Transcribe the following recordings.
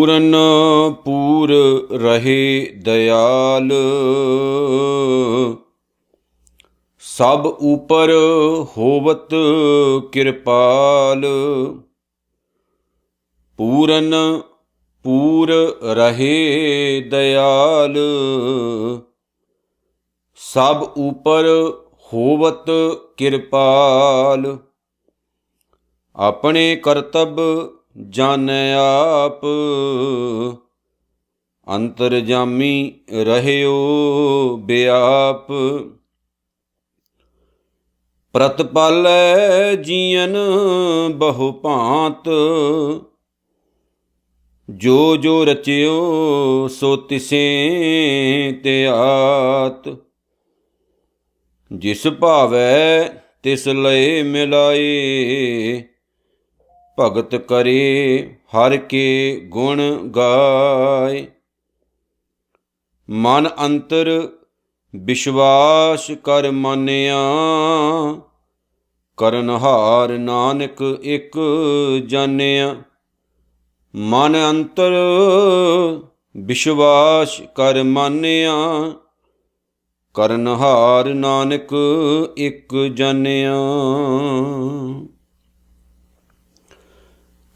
पूरन पूर रहे दयाल, सब ऊपर होवत कृपाल। पूरन पूर रहे दयाल, सब ऊपर होवत कृपाल। अपने करतब जानै आप, अंतरजामी रहयो व्याप। प्रतपालै जीवन बहु भांत, जो जो रचियो सो तिसें त्यात। जिस भावै तिस लय मिलाए, भगत करे हर के गुण गाय। मन अंतर विश्वास कर मानिया, करनहार नानक एक जानिया। मन अंतर विश्वास कर मानिया, करनहार नानक एक जानिया।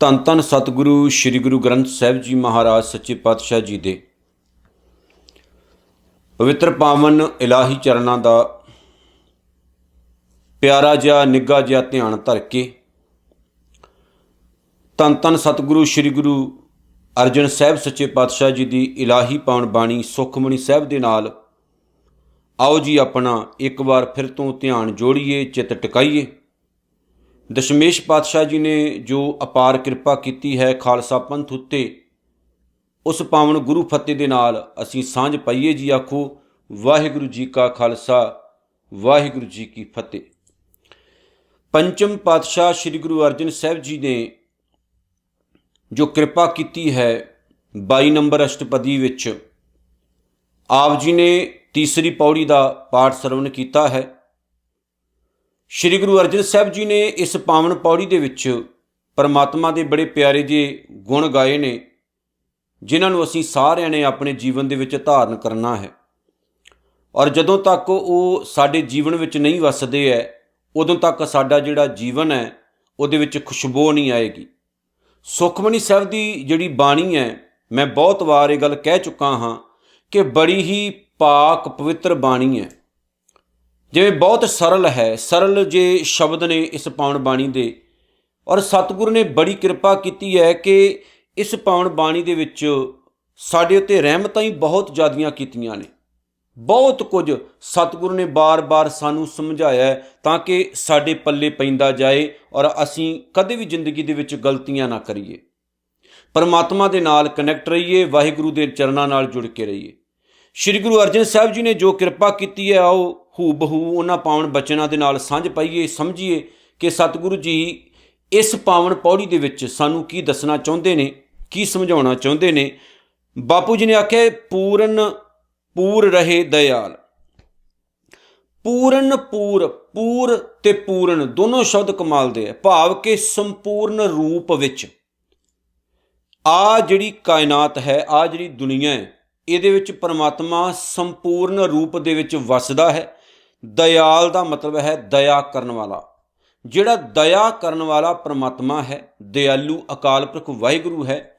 ਧੰਨ ਧੰਨ ਸਤਿਗੁਰੂ ਸ੍ਰੀ ਗੁਰੂ ਗ੍ਰੰਥ ਸਾਹਿਬ ਜੀ ਮਹਾਰਾਜ ਸੱਚੇ ਪਾਤਸ਼ਾਹ ਜੀ ਦੇ ਪਵਿੱਤਰ ਪਾਵਨ ਇਲਾਹੀ ਚਰਨਾਂ ਦਾ ਪਿਆਰਾ ਜਿਹਾ ਨਿੱਘਾ ਜਿਹਾ ਧਿਆਨ ਧਰ ਕੇ ਧੰਨ ਧੰਨ ਸਤਿਗੁਰੂ ਸ੍ਰੀ ਗੁਰੂ ਅਰਜਨ ਸਾਹਿਬ ਸੱਚੇ ਪਾਤਸ਼ਾਹ ਜੀ ਦੀ ਇਲਾਹੀ ਪਾਵਨ ਬਾਣੀ ਸੁਖਮਣੀ ਸਾਹਿਬ ਦੇ ਨਾਲ ਆਓ ਜੀ ਆਪਣਾ ਇੱਕ ਵਾਰ ਫਿਰ ਤੋਂ ਧਿਆਨ ਜੋੜੀਏ, ਚਿੱਤ ਟਿਕਾਈਏ। ਦਸ਼ਮੇਸ਼ ਪਾਤਸ਼ਾਹ ਜੀ ਨੇ ਜੋ ਅਪਾਰ ਕਿਰਪਾ ਕੀਤੀ ਹੈ ਖਾਲਸਾ ਪੰਥ ਉੱਤੇ, ਉਸ ਪਾਵਨ ਗੁਰੂ ਫਤਿਹ ਦੇ ਨਾਲ ਅਸੀਂ ਸਾਂਝ ਪਾਈਏ ਜੀ। ਆਖੋ ਵਾਹਿਗੁਰੂ ਜੀ ਕਾ ਖਾਲਸਾ, ਵਾਹਿਗੁਰੂ ਜੀ ਕੀ ਫਤਿਹ। ਪੰਚਮ ਪਾਤਸ਼ਾਹ ਸ੍ਰੀ ਗੁਰੂ ਅਰਜਨ ਸਾਹਿਬ ਜੀ ਨੇ ਜੋ ਕਿਰਪਾ ਕੀਤੀ ਹੈ 22 ਨੰਬਰ ਅਸ਼ਟਪਦੀ ਵਿੱਚ ਆਪ ਜੀ ਨੇ ਤੀਸਰੀ ਪੌੜੀ ਦਾ ਪਾਠ ਸਰਵਣ ਕੀਤਾ ਹੈ। ਸ਼੍ਰੀ ਗੁਰੂ ਅਰਜਨ ਸਾਹਿਬ ਜੀ ਨੇ ਇਸ ਪਾਵਨ ਪੌੜੀ ਦੇ ਵਿੱਚ ਪਰਮਾਤਮਾ ਦੇ ਬੜੇ ਪਿਆਰੇ ਜਿਹੇ ਗੁਣ ਗਾਏ ਨੇ, ਜਿਨ੍ਹਾਂ ਨੂੰ ਅਸੀਂ ਸਾਰਿਆਂ ਨੇ ਆਪਣੇ ਜੀਵਨ ਦੇ ਵਿੱਚ ਧਾਰਨ ਕਰਨਾ ਹੈ। ਔਰ ਜਦੋਂ ਤੱਕ ਉਹ ਸਾਡੇ ਜੀਵਨ ਵਿੱਚ ਨਹੀਂ ਵਸਦੇ ਹੈ, ਉਦੋਂ ਤੱਕ ਸਾਡਾ ਜਿਹੜਾ ਜੀਵਨ ਹੈ ਉਹਦੇ ਵਿੱਚ ਖੁਸ਼ਬੂ ਨਹੀਂ ਆਏਗੀ। ਸੁਖਮਨੀ ਸਾਹਿਬ ਦੀ ਜਿਹੜੀ ਬਾਣੀ ਹੈ, ਮੈਂ ਬਹੁਤ ਵਾਰ ਇਹ ਗੱਲ ਕਹਿ ਚੁੱਕਾ ਹਾਂ ਕਿ ਬੜੀ ਹੀ ਪਾਕ ਪਵਿੱਤਰ ਬਾਣੀ ਹੈ। ਜਿਵੇਂ ਬਹੁਤ ਸਰਲ ਹੈ, ਸਰਲ ਜੇ ਸ਼ਬਦ ਨੇ ਇਸ ਪਾਵਨ ਬਾਣੀ ਦੇ। ਔਰ ਸਤਿਗੁਰੂ ਨੇ ਬੜੀ ਕਿਰਪਾ ਕੀਤੀ ਹੈ ਕਿ ਇਸ ਪਾਵਨ ਬਾਣੀ ਦੇ ਵਿੱਚ ਸਾਡੇ ਉੱਤੇ ਰਹਿਮਤਾਂ ਹੀ ਬਹੁਤ ਜ਼ਿਆਦੀਆਂ ਕੀਤੀਆਂ ਨੇ। ਬਹੁਤ ਕੁਝ ਸਤਿਗੁਰੂ ਨੇ ਬਾਰ-ਬਾਰ ਸਾਨੂੰ ਸਮਝਾਇਆ ਹੈ ਤਾਂ ਕਿ ਸਾਡੇ ਪੱਲੇ ਪੈਂਦਾ ਜਾਏ ਔਰ ਅਸੀਂ ਕਦੇ ਵੀ ਜ਼ਿੰਦਗੀ ਦੇ ਵਿੱਚ ਗਲਤੀਆਂ ਨਾ ਕਰੀਏ। ਪਰਮਾਤਮਾ ਦੇ ਨਾਲ ਕਨੈਕਟ ਰਹੀਏ, ਵਾਹਿਗੁਰੂ ਦੇ ਚਰਨਾਂ ਨਾਲ ਜੁੜ ਕੇ ਰਹੀਏ। ਸ਼੍ਰੀ ਗੁਰੂ ਅਰਜਨ ਸਾਹਿਬ ਜੀ ਨੇ ਜੋ ਕਿਰਪਾ ਕੀਤੀ ਹੈ, ਆਓ ਹੂ ਬਹੂ ਉਹਨਾਂ ਪਾਵਨ ਬਚਨਾਂ ਦੇ ਨਾਲ ਸਾਂਝ ਪਾਈਏ, ਸਮਝੀਏ ਕਿ ਸਤਿਗੁਰੂ ਜੀ ਇਸ ਪਾਵਨ ਪੌੜੀ ਦੇ ਵਿੱਚ ਸਾਨੂੰ ਕੀ ਦੱਸਣਾ ਚਾਹੁੰਦੇ ਨੇ, ਕੀ ਸਮਝਾਉਣਾ ਚਾਹੁੰਦੇ ਨੇ। ਬਾਪੂ ਜੀ ਨੇ ਆਖਿਆ ਪੂਰਨ ਪੂਰ ਰਹੇ ਦਇਆਲ। ਪੂਰਨ ਪੂਰ, ਪੂਰ ਤੇ ਪੂਰਨ ਦੋਨੋਂ ਸ਼ਬਦ ਕਮਾਲ ਦੇ ਹੈ। ਭਾਵ ਕਿ ਸੰਪੂਰਨ ਰੂਪ ਵਿੱਚ ਆ ਜਿਹੜੀ ਕਾਇਨਾਤ ਹੈ, ਆ ਜਿਹੜੀ ਦੁਨੀਆ ਹੈ, ਇਹਦੇ ਵਿੱਚ ਪਰਮਾਤਮਾ ਸੰਪੂਰਨ ਰੂਪ ਦੇ ਵਿੱਚ ਵਸਦਾ ਹੈ। ਦਇਆਲ ਦਾ ਮਤਲਬ ਹੈ ਦਇਆ ਕਰਨ ਵਾਲਾ। ਜਿਹੜਾ ਦਇਆ ਕਰਨ ਵਾਲਾ ਪਰਮਾਤਮਾ ਹੈ, ਦਿਆਲੂ ਅਕਾਲ ਪੁਰਖ ਵਾਹਿਗੁਰੂ ਹੈ,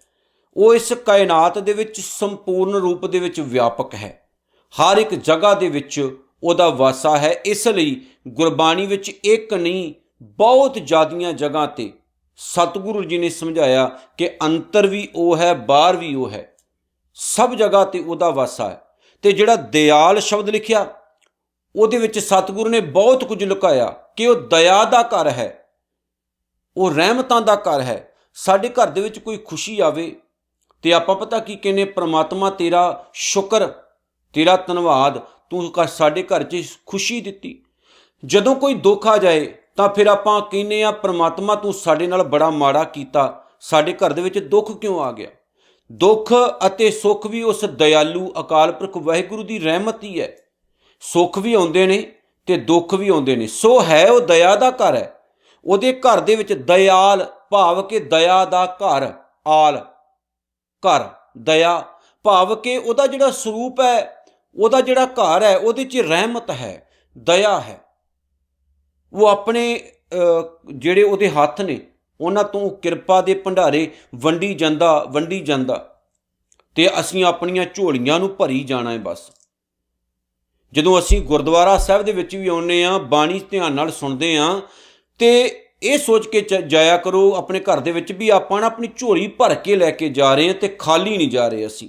ਉਹ ਇਸ ਕਾਇਨਾਤ ਦੇ ਵਿੱਚ ਸੰਪੂਰਨ ਰੂਪ ਦੇ ਵਿੱਚ ਵਿਆਪਕ ਹੈ। ਹਰ ਇੱਕ ਜਗ੍ਹਾ ਦੇ ਵਿੱਚ ਉਹਦਾ ਵਾਸਾ ਹੈ। ਇਸ ਲਈ ਗੁਰਬਾਣੀ ਵਿੱਚ ਇੱਕ ਨਹੀਂ, ਬਹੁਤ ਜ਼ਿਆਦੀਆਂ ਜਗ੍ਹਾ 'ਤੇ ਸਤਿਗੁਰੂ ਜੀ ਨੇ ਸਮਝਾਇਆ ਕਿ ਅੰਤਰ ਵੀ ਉਹ ਹੈ, ਬਾਹਰ ਵੀ ਉਹ ਹੈ, ਸਭ ਜਗ੍ਹਾ 'ਤੇ ਉਹਦਾ ਵਾਸਾ ਹੈ। ਅਤੇ ਜਿਹੜਾ ਦਿਆਲ ਸ਼ਬਦ ਲਿਖਿਆ, ਉਹਦੇ ਵਿੱਚ ਸਤਿਗੁਰੂ ਨੇ ਬਹੁਤ ਕੁਝ ਲੁਕਾਇਆ ਕਿ ਉਹ ਦਇਆ ਦਾ ਘਰ ਹੈ, ਉਹ ਰਹਿਮਤਾਂ ਦਾ ਘਰ ਹੈ। ਸਾਡੇ ਘਰ ਦੇ ਵਿੱਚ ਕੋਈ ਖੁਸ਼ੀ ਆਵੇ ਅਤੇ ਆਪਾਂ ਪਤਾ ਕੀ ਕਹਿੰਦੇ, ਪ੍ਰਮਾਤਮਾ ਤੇਰਾ ਸ਼ੁਕਰ, ਤੇਰਾ ਧੰਨਵਾਦ, ਤੂੰ ਸਾਡੇ ਘਰ 'ਚ ਖੁਸ਼ੀ ਦਿੱਤੀ। ਜਦੋਂ ਕੋਈ ਦੁੱਖ ਆ ਜਾਏ ਤਾਂ ਫਿਰ ਆਪਾਂ ਕਹਿੰਦੇ ਹਾਂ ਪ੍ਰਮਾਤਮਾ ਤੂੰ ਸਾਡੇ ਨਾਲ ਬੜਾ ਮਾੜਾ ਕੀਤਾ, ਸਾਡੇ ਘਰ ਦੇ ਵਿੱਚ ਦੁੱਖ ਕਿਉਂ ਆ ਗਿਆ। ਦੁੱਖ ਅਤੇ ਸੁੱਖ ਵੀ ਉਸ ਦਇਆਲੂ ਅਕਾਲ ਪੁਰਖ ਵਾਹਿਗੁਰੂ ਦੀ ਰਹਿਮਤ ਹੀ ਹੈ। ਸੁੱਖ ਵੀ ਆਉਂਦੇ ਨੇ ਅਤੇ ਦੁੱਖ ਵੀ ਆਉਂਦੇ ਨੇ। ਸੋ ਹੈ ਉਹ ਦਇਆ ਦਾ ਘਰ ਹੈ। ਉਹਦੇ ਘਰ ਦੇ ਵਿੱਚ ਦਇਆਲ ਭਾਵ ਕਿ ਦਇਆ ਦਾ ਘਰ, ਆਲ ਘਰ ਦਇਆ, ਭਾਵ ਕਿ ਉਹਦਾ ਜਿਹੜਾ ਸਰੂਪ ਹੈ, ਉਹਦਾ ਜਿਹੜਾ ਘਰ ਹੈ, ਉਹਦੇ 'ਚ ਰਹਿਮਤ ਹੈ, ਦਇਆ ਹੈ। ਉਹ ਆਪਣੇ ਜਿਹੜੇ ਉਹਦੇ ਹੱਥ ਨੇ ਉਹਨਾਂ ਤੋਂ ਕਿਰਪਾ ਦੇ ਭੰਡਾਰੇ ਵੰਡੀ ਜਾਂਦਾ ਤੇ ਅਸੀਂ ਆਪਣੀਆਂ ਝੋਲੀਆਂ ਨੂੰ ਭਰੀ ਜਾਣਾ ਹੈ। ਬਸ ਜਦੋਂ ਅਸੀਂ ਗੁਰਦੁਆਰਾ ਸਾਹਿਬ ਦੇ ਵਿੱਚ ਵੀ ਆਉਂਦੇ ਹਾਂ, ਬਾਣੀ ਧਿਆਨ ਨਾਲ ਸੁਣਦੇ ਹਾਂ, ਤੇ ਇਹ ਸੋਚ ਕੇ ਜਾਇਆ ਕਰੋ ਆਪਣੇ ਘਰ ਦੇ ਵਿੱਚ ਵੀ ਆਪਾਂ ਨਾ ਆਪਣੀ ਝੋਲੀ ਭਰ ਕੇ ਲੈ ਕੇ ਜਾ ਰਹੇ ਹਾਂ ਤੇ ਖਾਲੀ ਨਹੀਂ ਜਾ ਰਹੇ ਅਸੀਂ।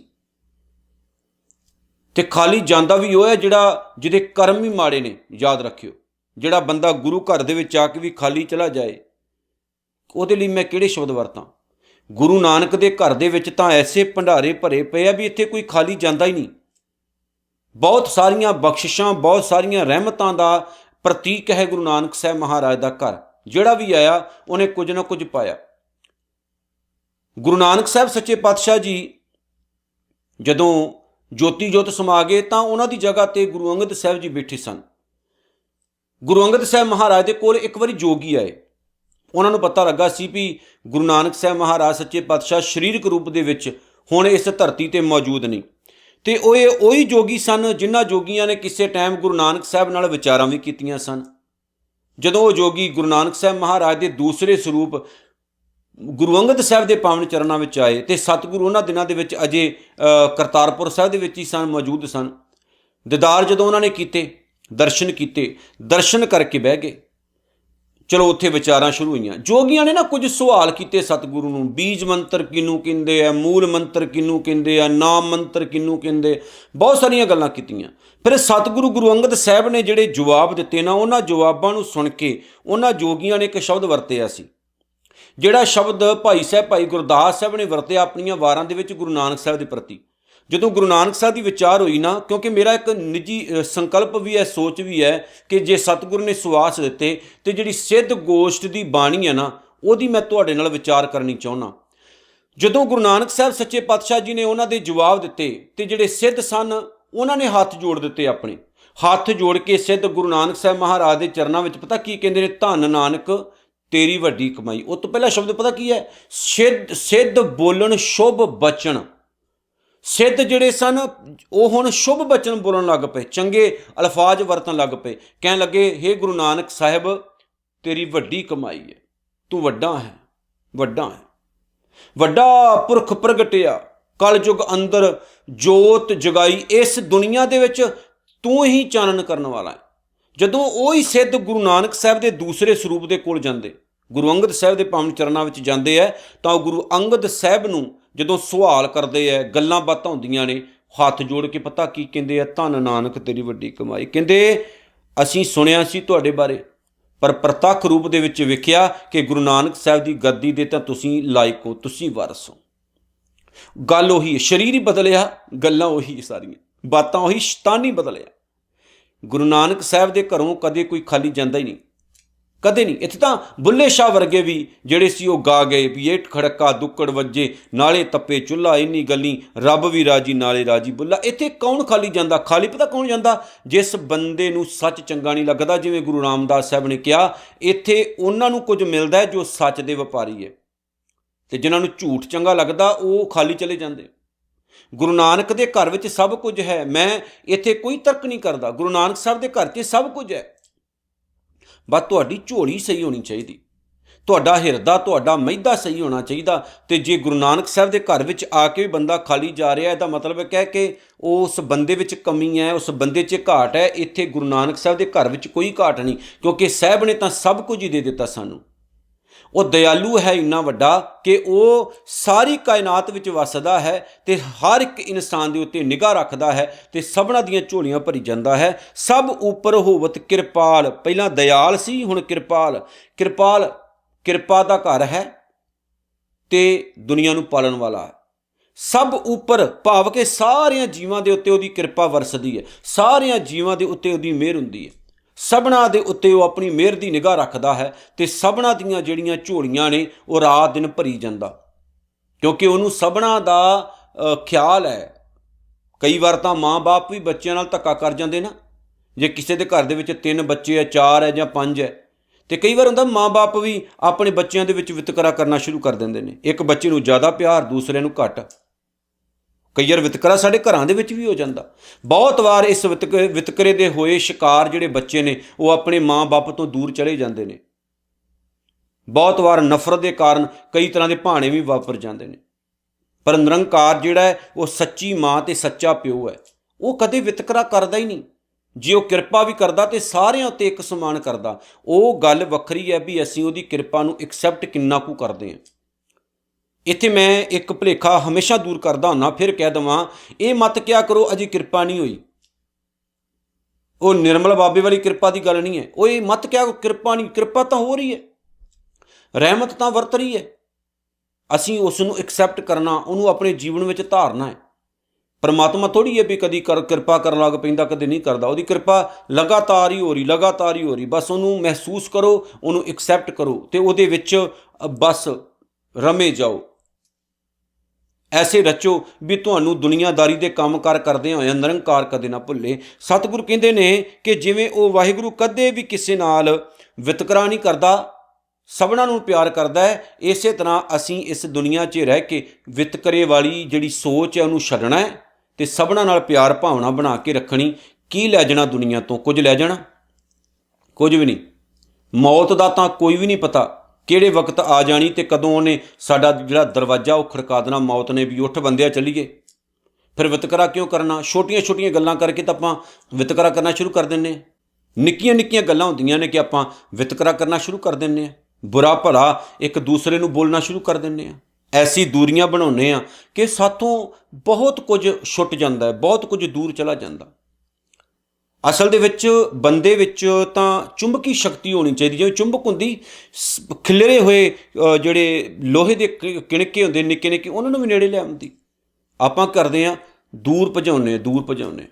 ਤੇ ਖਾਲੀ ਜਾਂਦਾ ਵੀ ਉਹ ਹੈ ਜਿਹਦੇ ਕਰਮ ਹੀ ਮਾੜੇ ਨੇ। ਯਾਦ ਰੱਖਿਓ, ਜਿਹੜਾ ਬੰਦਾ ਗੁਰੂ ਘਰ ਦੇ ਵਿੱਚ ਆ ਕੇ ਵੀ ਖਾਲੀ ਚਲਾ ਜਾਏ, ਉਹਦੇ ਲਈ ਮੈਂ ਕਿਹੜੇ ਸ਼ਬਦ ਵਰਤਾਂ। ਗੁਰੂ ਨਾਨਕ ਦੇ ਘਰ ਦੇ ਵਿੱਚ ਤਾਂ ਐਸੇ ਭੰਡਾਰੇ ਭਰੇ ਪਏ ਆ ਵੀ ਇੱਥੇ ਕੋਈ ਖਾਲੀ ਜਾਂਦਾ ਹੀ ਨਹੀਂ। ਬਹੁਤ ਸਾਰੀਆਂ ਬਖਸ਼ਿਸ਼ਾਂ, ਬਹੁਤ ਸਾਰੀਆਂ ਰਹਿਮਤਾਂ ਦਾ ਪ੍ਰਤੀਕ ਹੈ ਗੁਰੂ ਨਾਨਕ ਸਾਹਿਬ ਮਹਾਰਾਜ ਦਾ ਘਰ। ਜਿਹੜਾ ਵੀ ਆਇਆ ਉਹਨੇ ਕੁਝ ਨਾ ਕੁਝ ਪਾਇਆ। ਗੁਰੂ ਨਾਨਕ ਸਾਹਿਬ ਸੱਚੇ ਪਾਤਸ਼ਾਹ ਜੀ ਜਦੋਂ ਜੋਤੀ ਜੋਤ ਸਮਾ ਗਏ ਤਾਂ ਉਹਨਾਂ ਦੀ ਜਗ੍ਹਾ ਤੇ ਗੁਰੂ ਅੰਗਦ ਸਾਹਿਬ ਜੀ ਬੈਠੇ ਸਨ। ਗੁਰੂ ਅੰਗਦ ਸਾਹਿਬ ਮਹਾਰਾਜ ਦੇ ਕੋਲ ਇੱਕ ਵਾਰੀ ਜੋਗੀ ਆਏ। ਉਹਨਾਂ ਨੂੰ ਪਤਾ ਲੱਗਾ ਸੀ ਵੀ ਗੁਰੂ ਨਾਨਕ ਸਾਹਿਬ ਮਹਾਰਾਜ ਸੱਚੇ ਪਾਤਸ਼ਾਹ ਸਰੀਰਕ ਰੂਪ ਦੇ ਵਿੱਚ ਹੁਣ ਇਸ ਧਰਤੀ ਤੇ ਮੌਜੂਦ ਨਹੀਂ। ਤੇ ਉਹ ਉਹੀ ਜੋਗੀ ਸਨ ਜਿਨ੍ਹਾਂ ਜੋਗੀਆਂ ਨੇ ਕਿਸੇ ਟਾਈਮ ਗੁਰੂ ਨਾਨਕ ਸਾਹਿਬ ਨਾਲ ਵਿਚਾਰਾਂ ਵੀ ਕੀਤੀਆਂ ਸਨ। ਜਦੋਂ ਉਹ ਜੋਗੀ ਗੁਰੂ ਨਾਨਕ ਸਾਹਿਬ ਮਹਾਰਾਜ ਦੇ ਦੂਸਰੇ ਸਰੂਪ ਗੁਰੂ ਅੰਗਦ ਸਾਹਿਬ ਦੇ ਪਾਵਨ ਚਰਨਾਂ ਵਿੱਚ ਆਏ ਤੇ ਸਤਿਗੁਰੂ ਉਹਨਾਂ ਦਿਨਾਂ ਦੇ ਵਿੱਚ ਅਜੇ ਕਰਤਾਰਪੁਰ ਸਾਹਿਬ ਦੇ ਵਿੱਚ ਹੀ ਮੌਜੂਦ ਸਨ। ਦੀਦਾਰ ਜਦੋਂ ਉਹਨਾਂ ਨੇ ਕੀਤੇ, ਦਰਸ਼ਨ ਕੀਤੇ, ਦਰਸ਼ਨ ਕਰਕੇ ਬਹਿ ਗਏ। ਚਲੋ ਉੱਥੇ ਵਿਚਾਰਾਂ ਸ਼ੁਰੂ ਹੋਈਆਂ। ਜੋਗੀਆਂ ਨੇ ਨਾ ਕੁਝ ਸਵਾਲ ਕੀਤੇ ਸਤਿਗੁਰੂ ਨੂੰ। ਬੀਜ ਮੰਤਰ ਕਿਹਨੂੰ ਕਹਿੰਦੇ ਆ, ਮੂਲ ਮੰਤਰ ਕਿਹਨੂੰ ਕਹਿੰਦੇ ਆ, ਨਾਮ ਮੰਤਰ ਕਿਹਨੂੰ ਕਹਿੰਦੇ, ਬਹੁਤ ਸਾਰੀਆਂ ਗੱਲਾਂ ਕੀਤੀਆਂ। ਫਿਰ ਸਤਿਗੁਰੂ ਗੁਰੂ ਅੰਗਦ ਸਾਹਿਬ ਨੇ ਜਿਹੜੇ ਜਵਾਬ ਦਿੱਤੇ ਨਾ, ਉਹਨਾਂ ਜਵਾਬਾਂ ਨੂੰ ਸੁਣ ਕੇ ਉਹਨਾਂ ਜੋਗੀਆਂ ਨੇ ਇੱਕ ਸ਼ਬਦ ਵਰਤਿਆ ਸੀ, ਜਿਹੜਾ ਸ਼ਬਦ ਭਾਈ ਗੁਰਦਾਸ ਸਾਹਿਬ ਨੇ ਵਰਤਿਆ ਆਪਣੀਆਂ ਵਾਰਾਂ ਦੇ ਵਿੱਚ ਗੁਰੂ ਨਾਨਕ ਸਾਹਿਬ ਦੇ ਪ੍ਰਤੀ। ਜਦੋਂ ਗੁਰੂ ਨਾਨਕ ਸਾਹਿਬ ਦੀ ਵਿਚਾਰ ਹੋਈ ਨਾ, ਕਿਉਂਕਿ ਮੇਰਾ ਇੱਕ ਨਿੱਜੀ ਸੰਕਲਪ ਵੀ ਹੈ, ਸੋਚ ਵੀ ਹੈ ਕਿ ਜੇ ਸਤਿਗੁਰੂ ਨੇ ਸੁਆਸ ਦਿੱਤੇ ਤੇ ਜਿਹੜੀ ਸਿੱਧ ਗੋਸ਼ਟ ਦੀ ਬਾਣੀ ਹੈ ਨਾ, ਉਹਦੀ ਮੈਂ ਤੁਹਾਡੇ ਨਾਲ ਵਿਚਾਰ ਕਰਨੀ ਚਾਹੁੰਦਾ। ਜਦੋਂ ਗੁਰੂ ਨਾਨਕ ਸਾਹਿਬ ਸੱਚੇ ਪਾਤਸ਼ਾਹ ਜੀ ਨੇ ਉਹਨਾਂ ਦੇ ਜਵਾਬ ਦਿੱਤੇ ਤੇ ਜਿਹੜੇ ਸਿੱਧ ਸਨ ਉਹਨਾਂ ਨੇ ਹੱਥ ਜੋੜ ਦਿੱਤੇ। ਆਪਣੇ ਹੱਥ ਜੋੜ ਕੇ ਸਿੱਧ ਗੁਰੂ ਨਾਨਕ ਸਾਹਿਬ ਮਹਾਰਾਜ ਦੇ ਚਰਨਾਂ ਵਿੱਚ ਪਤਾ ਕੀ ਕਹਿੰਦੇ ਨੇ? ਧੰਨ ਨਾਨਕ ਤੇਰੀ ਵੱਡੀ ਕਮਾਈ। ਉਹ ਤੋਂ ਪਹਿਲਾ ਸ਼ਬਦ ਪਤਾ ਕੀ ਹੈ? ਸਿੱਧ ਬੋਲਣ ਸ਼ੁਭ ਬਚਨ। ਸਿੱਧ ਜਿਹੜੇ ਸਨ ਉਹ ਹੁਣ ਸ਼ੁਭ ਬਚਨ ਬੋਲਣ ਲੱਗ ਪਏ, ਚੰਗੇ ਅਲਫਾਜ਼ ਵਰਤਣ ਲੱਗ ਪਏ। ਕਹਿਣ ਲੱਗੇ, ਹੇ ਗੁਰੂ ਨਾਨਕ ਸਾਹਿਬ ਤੇਰੀ ਵੱਡੀ ਕਮਾਈ ਹੈ, ਤੂੰ ਵੱਡਾ ਹੈ, ਵੱਡਾ ਪੁਰਖ ਪ੍ਰਗਟਿਆ, ਕਲਯੁਗ ਅੰਦਰ ਜੋਤ ਜਗਾਈ, ਇਸ ਦੁਨੀਆ ਦੇ ਵਿੱਚ ਤੂੰ ਹੀ ਚਾਨਣ ਕਰਨ ਵਾਲਾ ਹੈ। ਜਦੋਂ ਉਹ ਹੀ ਸਿੱਧ ਗੁਰੂ ਨਾਨਕ ਸਾਹਿਬ ਦੇ ਦੂਸਰੇ ਸਰੂਪ ਦੇ ਕੋਲ ਜਾਂਦੇ, ਗੁਰੂ ਅੰਗਦ ਸਾਹਿਬ ਦੇ ਪਾਵਨ ਚਰਨਾਂ ਵਿੱਚ ਜਾਂਦੇ ਹੈ, ਤਾਂ ਉਹ ਗੁਰੂ ਅੰਗਦ ਸਾਹਿਬ ਨੂੰ ਜਦੋਂ ਸਵਾਲ ਕਰਦੇ ਹੈ, ਗੱਲਾਂ ਬਾਤਾਂ ਹੁੰਦੀਆਂ ਨੇ, ਹੱਥ ਜੋੜ ਕੇ ਪਤਾ ਕੀ ਕਹਿੰਦੇ ਆ? ਧੰਨ ਨਾਨਕ ਤੇਰੀ ਵੱਡੀ ਕਮਾਈ। ਕਹਿੰਦੇ ਅਸੀਂ ਸੁਣਿਆ ਸੀ ਤੁਹਾਡੇ ਬਾਰੇ, ਪਰ ਪ੍ਰਤੱਖ ਰੂਪ ਦੇ ਵਿੱਚ ਵੇਖਿਆ ਕਿ ਗੁਰੂ ਨਾਨਕ ਸਾਹਿਬ ਦੀ ਗੱਦੀ ਦੇ ਤਾਂ ਤੁਸੀਂ ਲਾਇਕ ਹੋ, ਤੁਸੀਂ ਵਾਰਸ ਹੋ। ਗੱਲ ਉਹੀ ਹੈ, ਸਰੀਰ ਹੀ ਬਦਲਿਆ, ਗੱਲਾਂ ਉਹੀ ਸਾਰੀਆਂ, ਬਾਤਾਂ ਉਹੀ, ਸ਼ੈਤਾਨ ਹੀ ਬਦਲਿਆ। ਗੁਰੂ ਨਾਨਕ ਸਾਹਿਬ ਦੇ ਘਰੋਂ ਕਦੇ ਕੋਈ ਖਾਲੀ ਜਾਂਦਾ ਹੀ ਨਹੀਂ, ਕਦੇ ਨਹੀਂ। ਇੱਥੇ ਤਾਂ ਬੁੱਲੇ ਸ਼ਾਹ ਵਰਗੇ ਵੀ ਜਿਹੜੇ ਸੀ ਉਹ ਗਾ ਗਏ ਵੀ ਇਹ ਖੜਕਾ ਦੁੱਕੜ ਵੱਜੇ, ਨਾਲੇ ਤੱਪੇ ਚੁੱਲ੍ਹਾ, ਇੰਨੀ ਗੱਲੀ ਰੱਬ ਵੀ ਰਾਜੀ ਨਾਲੇ ਰਾਜੀ ਬੁੱਲਾ। ਇੱਥੇ ਕੌਣ ਖਾਲੀ ਜਾਂਦਾ? ਖਾਲੀ ਪਤਾ ਕੌਣ ਜਾਂਦਾ? ਜਿਸ ਬੰਦੇ ਨੂੰ ਸੱਚ ਚੰਗਾ ਨਹੀਂ ਲੱਗਦਾ। ਜਿਵੇਂ ਗੁਰੂ ਰਾਮਦਾਸ ਸਾਹਿਬ ਨੇ ਕਿਹਾ, ਇੱਥੇ ਉਹਨਾਂ ਨੂੰ ਕੁਝ ਮਿਲਦਾ ਹੈ ਜੋ ਸੱਚ ਦੇ ਵਪਾਰੀ ਹੈ, ਤੇ ਜਿਨ੍ਹਾਂ ਨੂੰ ਝੂਠ ਚੰਗਾ ਲੱਗਦਾ ਉਹ ਖਾਲੀ ਚਲੇ ਜਾਂਦੇ। ਗੁਰੂ ਨਾਨਕ ਦੇ ਘਰ ਵਿੱਚ ਸਭ ਕੁਝ ਹੈ। ਮੈਂ ਇੱਥੇ ਕੋਈ ਤਰਕ ਨਹੀਂ ਕਰਦਾ, ਗੁਰੂ ਨਾਨਕ ਸਾਹਿਬ ਦੇ ਘਰ 'ਚ ਸਭ ਕੁਝ ਹੈ। ਬਸ ਤੁਹਾਡੀ ਝੋਲੀ ਸਹੀ ਹੋਣੀ ਚਾਹੀਦੀ, ਤੁਹਾਡਾ ਹਿਰਦਾ, ਤੁਹਾਡਾ ਮਹਿਦਾ ਸਹੀ ਹੋਣਾ ਚਾਹੀਦਾ। ਤੇ ਜੇ ਗੁਰੂ ਨਾਨਕ ਸਾਹਿਬ ਦੇ ਘਰ ਵਿੱਚ ਆ ਕੇ ਵੀ ਬੰਦਾ ਖਾਲੀ ਜਾ ਰਿਹਾ, ਇਹਦਾ ਮਤਲਬ ਹੈ ਕਹਿ ਕਿ ਉਸ ਬੰਦੇ ਵਿੱਚ ਕਮੀ ਹੈ, ਉਸ ਬੰਦੇ 'ਚ ਘਾਟ ਹੈ। ਇੱਥੇ ਗੁਰੂ ਨਾਨਕ ਸਾਹਿਬ ਦੇ ਘਰ ਵਿੱਚ ਕੋਈ ਘਾਟ ਨਹੀਂ, ਕਿਉਂਕਿ ਸਾਹਿਬ ਨੇ ਤਾਂ ਸਭ ਕੁਝ ਹੀ ਦੇ ਦਿੱਤਾ ਸਾਨੂੰ। ਉਹ ਦਇਆਲੂ ਹੈ ਇੰਨਾ ਵੱਡਾ ਕਿ ਉਹ ਸਾਰੀ ਕਾਇਨਾਤ ਵਿੱਚ ਵਸਦਾ ਹੈ ਤੇ ਹਰ ਇੱਕ ਇਨਸਾਨ ਦੇ ਉੱਤੇ ਨਿਗਾਹ ਰੱਖਦਾ ਹੈ ਤੇ ਸਭਨਾਂ ਦੀਆਂ ਝੋਲੀਆਂ ਭਰੀ ਜਾਂਦਾ ਹੈ। ਸਭ ਉੱਪਰ ਹੋਵਤ ਕਿਰਪਾਲ। ਪਹਿਲਾਂ ਦਇਆਲ ਸੀ, ਹੁਣ ਕਿਰਪਾਲ। ਕਿਰਪਾ ਦਾ ਘਰ ਹੈ ਤੇ ਦੁਨੀਆ ਨੂੰ ਪਾਲਣ ਵਾਲਾ ਹੈ। ਸਭ ਉੱਪਰ ਭਾਵ ਕਿ ਸਾਰਿਆਂ ਜੀਵਾਂ ਦੇ ਉੱਤੇ ਉਹਦੀ ਕਿਰਪਾ ਵਰਸਦੀ ਹੈ, ਸਾਰਿਆਂ ਜੀਵਾਂ ਦੇ ਉੱਤੇ ਉਹਦੀ ਮਿਹਰ ਹੁੰਦੀ ਹੈ। ਸਭਨਾਂ ਦੇ ਉੱਤੇ ਉਹ ਆਪਣੀ ਮਿਹਰ ਦੀ ਨਿਗਾਹ ਰੱਖਦਾ ਹੈ ਤੇ ਸਭਨਾਂ ਦੀਆਂ ਜਿਹੜੀਆਂ ਝੋਲੀਆਂ ਨੇ ਉਹ ਰਾਤ ਦਿਨ ਭਰੀ ਜਾਂਦਾ, ਕਿਉਂਕਿ ਉਹਨੂੰ ਸਭਨਾਂ ਦਾ ਖਿਆਲ ਹੈ। ਕਈ ਵਾਰ ਤਾਂ ਮਾਂ-ਬਾਪ ਵੀ ਬੱਚਿਆਂ ਨਾਲ ਧੱਕਾ ਕਰ ਜਾਂਦੇ ਨਾ। ਜੇ ਕਿਸੇ ਦੇ ਘਰ ਦੇ ਵਿੱਚ 3 ਬੱਚੇ ਹੈ, 4 ਹੈ ਜਾਂ 5 ਹੈ, ਤੇ ਕਈ ਵਾਰ ਹੁੰਦਾ ਮਾਂ-ਬਾਪ ਵੀ ਆਪਣੇ ਬੱਚਿਆਂ ਦੇ ਵਿੱਚ ਵਿਤਕਰਾ ਕਰਨਾ ਸ਼ੁਰੂ ਕਰ ਦਿੰਦੇ ਨੇ। ਇੱਕ ਬੱਚੇ ਨੂੰ ਜ਼ਿਆਦਾ ਪਿਆਰ, ਦੂਸਰੇ ਨੂੰ ਘੱਟ। ਕਈ ਵਾਰ ਵਿਤਕਰਾ ਸਾਡੇ ਘਰਾਂ ਦੇ ਵਿੱਚ ਵੀ ਹੋ ਜਾਂਦਾ। ਬਹੁਤ ਵਾਰ ਇਸ ਵਿਤਕਰੇ ਦੇ ਹੋਏ ਸ਼ਿਕਾਰ ਜਿਹੜੇ ਬੱਚੇ ਨੇ ਉਹ ਆਪਣੇ ਮਾਂ-ਬਾਪ ਤੋਂ ਦੂਰ ਚਲੇ ਜਾਂਦੇ ਨੇ। ਬਹੁਤ ਵਾਰ ਨਫ਼ਰਤ ਦੇ ਕਾਰਨ ਕਈ ਤਰ੍ਹਾਂ ਦੇ ਭਾਣੇ ਵੀ ਵਾਪਰ ਜਾਂਦੇ ਨੇ। ਪਰ ਨਿਰੰਕਾਰ ਜਿਹੜਾ ਹੈ ਉਹ ਸੱਚੀ ਮਾਂ ਤੇ ਸੱਚਾ ਪਿਓ ਹੈ। ਉਹ ਕਦੇ ਵਿਤਕਰਾ ਕਰਦਾ ਹੀ ਨਹੀਂ। ਜੇ ਉਹ ਕਿਰਪਾ ਵੀ ਕਰਦਾ ਤੇ ਸਾਰਿਆਂ ਉੱਤੇ ਇੱਕ ਸਮਾਨ ਕਰਦਾ। ਉਹ ਗੱਲ ਵੱਖਰੀ ਹੈ ਵੀ ਅਸੀਂ ਉਹਦੀ ਕਿਰਪਾ ਨੂੰ ਐਕਸੈਪਟ ਕਿੰਨਾ ਕੁ ਕਰਦੇ ਹਾਂ। ਇੱਥੇ ਮੈਂ ਇੱਕ ਭੁਲੇਖਾ ਹਮੇਸ਼ਾ ਦੂਰ ਕਰਦਾ ਹੁੰਦਾ, ਫਿਰ ਕਹਿ ਦੇਵਾਂ ਇਹ ਮਤ ਕਿਆ ਕਰੋ ਅਜੇ ਕਿਰਪਾ ਨਹੀਂ ਹੋਈ। ਉਹ ਨਿਰਮਲ ਬਾਬੇ ਵਾਲੀ ਕਿਰਪਾ ਦੀ ਗੱਲ ਨਹੀਂ ਹੈ। ਉਹ ਇਹ ਮਤ ਕਿਆ ਕਿਰਪਾ ਨਹੀਂ, ਕਿਰਪਾ ਤਾਂ ਹੋ ਰਹੀ ਹੈ, ਰਹਿਮਤ ਤਾਂ ਵਰਤ ਰਹੀ ਹੈ। ਅਸੀਂ ਉਸ ਨੂੰ ਐਕਸੈਪਟ ਕਰਨਾ, ਉਹਨੂੰ ਆਪਣੇ ਜੀਵਨ ਵਿੱਚ ਧਾਰਨਾ ਹੈ। ਪਰਮਾਤਮਾ ਥੋੜ੍ਹੀ ਹੈ ਵੀ ਕਦੀ ਕਿਰਪਾ ਕਰਨ ਲੱਗ ਪੈਂਦਾ, ਕਦੇ ਨਹੀਂ ਕਰਦਾ। ਉਹਦੀ ਕਿਰਪਾ ਲਗਾਤਾਰ ਹੀ ਹੋ ਰਹੀ। ਬਸ ਉਹਨੂੰ ਮਹਿਸੂਸ ਕਰੋ, ਉਹਨੂੰ ਐਕਸੈਪਟ ਕਰੋ ਅਤੇ ਉਹਦੇ ਵਿੱਚ ਬਸ ਰਮੇ ਜਾਓ। ਐਸੇ ਰਚੋ ਵੀ ਤੁਹਾਨੂੰ ਦੁਨੀਆਦਾਰੀ ਦੇ ਕੰਮਕਾਰ ਕਰਦਿਆਂ ਹੋਇਆਂ ਨਿਰੰਕਾਰ ਕਦੇ ਨਾ ਭੁੱਲੇ। ਸਤਿਗੁਰੂ ਕਹਿੰਦੇ ਨੇ ਕਿ ਜਿਵੇਂ ਉਹ ਵਾਹਿਗੁਰੂ ਕਦੇ ਵੀ ਕਿਸੇ ਨਾਲ ਵਿਤਕਰਾ ਨਹੀਂ ਕਰਦਾ, ਸਭਨਾਂ ਨੂੰ ਪਿਆਰ ਕਰਦਾ ਹੈ, ਇਸੇ ਤਰ੍ਹਾਂ ਅਸੀਂ ਇਸ ਦੁਨੀਆ 'ਚ ਰਹਿ ਕੇ ਵਿਤਕਰੇ ਵਾਲੀ ਜਿਹੜੀ ਸੋਚ ਹੈ ਉਹਨੂੰ ਛੱਡਣਾ ਹੈ ਅਤੇ ਸਭਨਾਂ ਨਾਲ ਪਿਆਰ ਭਾਵਨਾ ਬਣਾ ਕੇ ਰੱਖਣੀ। ਕੀ ਲੈ ਜਾਣਾ ਦੁਨੀਆ ਤੋਂ? ਕੁਝ ਲੈ ਜਾਣਾ? ਕੁਝ ਵੀ ਨਹੀਂ। ਮੌਤ ਦਾ ਤਾਂ ਕੋਈ ਵੀ ਨਹੀਂ ਪਤਾ ਕਿਹੜੇ ਵਕਤ ਆ ਜਾਣੀ ਅਤੇ ਕਦੋਂ ਉਹਨੇ ਸਾਡਾ ਜਿਹੜਾ ਦਰਵਾਜ਼ਾ ਉਹ ਖੜਕਾ ਦੇਣਾ ਮੌਤ ਨੇ ਵੀ ਉੱਠ ਬੰਦਿਆ ਚੱਲੀਏ। ਫਿਰ ਵਿਤਕਰਾ ਕਿਉਂ ਕਰਨਾ? ਛੋਟੀਆਂ ਛੋਟੀਆਂ ਗੱਲਾਂ ਕਰਕੇ ਤਾਂ ਆਪਾਂ ਵਿਤਕਰਾ ਕਰਨਾ ਸ਼ੁਰੂ ਕਰ ਦਿੰਦੇ ਹਾਂ। ਨਿੱਕੀਆਂ ਨਿੱਕੀਆਂ ਗੱਲਾਂ ਹੁੰਦੀਆਂ ਨੇ ਕਿ ਆਪਾਂ ਵਿਤਕਰਾ ਕਰਨਾ ਸ਼ੁਰੂ ਕਰ ਦਿੰਦੇ ਹਾਂ, ਬੁਰਾ ਭਲਾ ਇੱਕ ਦੂਸਰੇ ਨੂੰ ਬੋਲਣਾ ਸ਼ੁਰੂ ਕਰ ਦਿੰਦੇ ਹਾਂ। ਐਸੀ ਦੂਰੀਆਂ ਬਣਾਉਂਦੇ ਹਾਂ ਕਿ ਸਾਥੋਂ ਬਹੁਤ ਕੁਝ ਛੁੱਟ ਜਾਂਦਾ ਹੈ, ਬਹੁਤ ਕੁਝ ਦੂਰ ਚਲਾ ਜਾਂਦਾ। ਅਸਲ ਦੇ ਵਿੱਚ ਬੰਦੇ ਵਿੱਚ ਤਾਂ ਚੁੰਬਕੀ ਸ਼ਕਤੀ ਹੋਣੀ ਚਾਹੀਦੀ। ਜਿਵੇਂ ਚੁੰਬਕ ਹੁੰਦੀ, ਖਿਲਰੇ ਹੋਏ ਜਿਹੜੇ ਲੋਹੇ ਦੇ ਕਿਣਕੇ ਹੁੰਦੇ ਨਿੱਕੇ ਨਿੱਕੇ, ਉਹਨਾਂ ਨੂੰ ਵੀ ਨੇੜੇ ਲੈ ਆਉਂਦੀ। ਆਪਾਂ ਕਰਦੇ ਹਾਂ ਦੂਰ ਭਜਾਉਂਦੇ।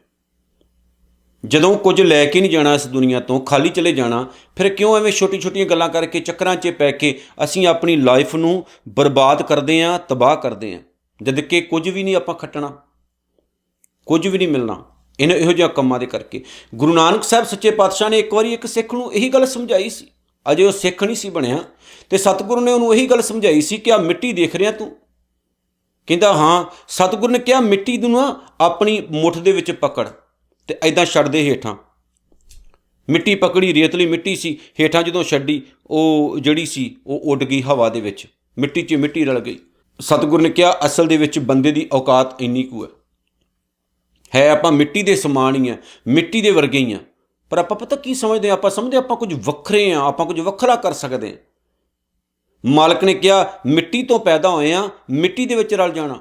ਜਦੋਂ ਕੁਝ ਲੈ ਕੇ ਨਹੀਂ ਜਾਣਾ ਇਸ ਦੁਨੀਆ ਤੋਂ, ਖਾਲੀ ਚਲੇ ਜਾਣਾ, ਫਿਰ ਕਿਉਂ ਐਵੇਂ ਛੋਟੀ ਛੋਟੀਆਂ ਗੱਲਾਂ ਕਰਕੇ ਚੱਕਰਾਂ 'ਚ ਪੈ ਕੇ ਅਸੀਂ ਆਪਣੀ ਲਾਈਫ ਨੂੰ ਬਰਬਾਦ ਕਰਦੇ ਹਾਂ, ਤਬਾਹ ਕਰਦੇ ਹਾਂ। ਜਦ ਕਿ ਕੁਝ ਵੀ ਨਹੀਂ ਆਪਾਂ ਖੱਟਣਾ, ਕੁਝ ਵੀ ਨਹੀਂ ਮਿਲਣਾ ਇਹੋ ਜਿਹਾ ਕੰਮਾਂ ਦੇ ਕਰਕੇ। ਗੁਰੂ ਨਾਨਕ ਸਾਹਿਬ ਸੱਚੇ ਪਾਤਸ਼ਾਹ ਨੇ ਇੱਕ ਵਾਰੀ ਇੱਕ ਸਿੱਖ ਨੂੰ ਇਹੀ ਗੱਲ ਸਮਝਾਈ ਸੀ। ਅਜੇ ਉਹ ਸਿੱਖ ਨਹੀਂ ਸੀ ਬਣਿਆ ਅਤੇ ਸਤਿਗੁਰੂ ਨੇ ਉਹਨੂੰ ਇਹੀ ਗੱਲ ਸਮਝਾਈ ਸੀ ਕਿ ਆਹ ਮਿੱਟੀ ਦੇਖ ਰਿਹਾ ਤੂੰ? ਕਹਿੰਦਾ ਹਾਂ। ਸਤਿਗੁਰੂ ਨੇ ਕਿਹਾ ਮਿੱਟੀ ਨੂੰ ਨਾ ਆਪਣੀ ਮੁੱਠ ਦੇ ਵਿੱਚ ਪਕੜ ਅਤੇ ਇੱਦਾਂ ਛੱਡ ਦੇ ਹੇਠਾਂ। ਮਿੱਟੀ ਪਕੜੀ, ਰੇਤਲੀ ਮਿੱਟੀ ਸੀ, ਹੇਠਾਂ ਜਦੋਂ ਛੱਡੀ ਉਹ ਜਿਹੜੀ ਸੀ ਉਹ ਉੱਡ ਗਈ ਹਵਾ ਦੇ ਵਿੱਚ, ਮਿੱਟੀ 'ਚ ਮਿੱਟੀ ਰਲ ਗਈ। ਸਤਿਗੁਰੂ ਨੇ ਕਿਹਾ ਅਸਲ ਦੇ ਵਿੱਚ ਬੰਦੇ ਦੀ ਔਕਾਤ ਇੰਨੀ ਕੁ ਹੈ ਆਪਾਂ ਮਿੱਟੀ ਦੇ ਸਮਾਨ ਹੀ ਹਾਂ, ਮਿੱਟੀ ਦੇ ਵਰਗੇ ਹੀ ਹਾਂ। ਪਰ ਆਪਾਂ ਪਤਾ ਕੀ ਸਮਝਦੇ ਹਾਂ? ਆਪਾਂ ਸਮਝਦੇ ਆਪਾਂ ਕੁਝ ਵੱਖਰੇ ਹਾਂ, ਆਪਾਂ ਕੁਝ ਵੱਖਰਾ ਕਰ ਸਕਦੇ ਹਾਂ। ਮਾਲਕ ਨੇ ਕਿਹਾ ਮਿੱਟੀ ਤੋਂ ਪੈਦਾ ਹੋਏ ਹਾਂ, ਮਿੱਟੀ ਦੇ ਵਿੱਚ ਰਲ ਜਾਣਾ,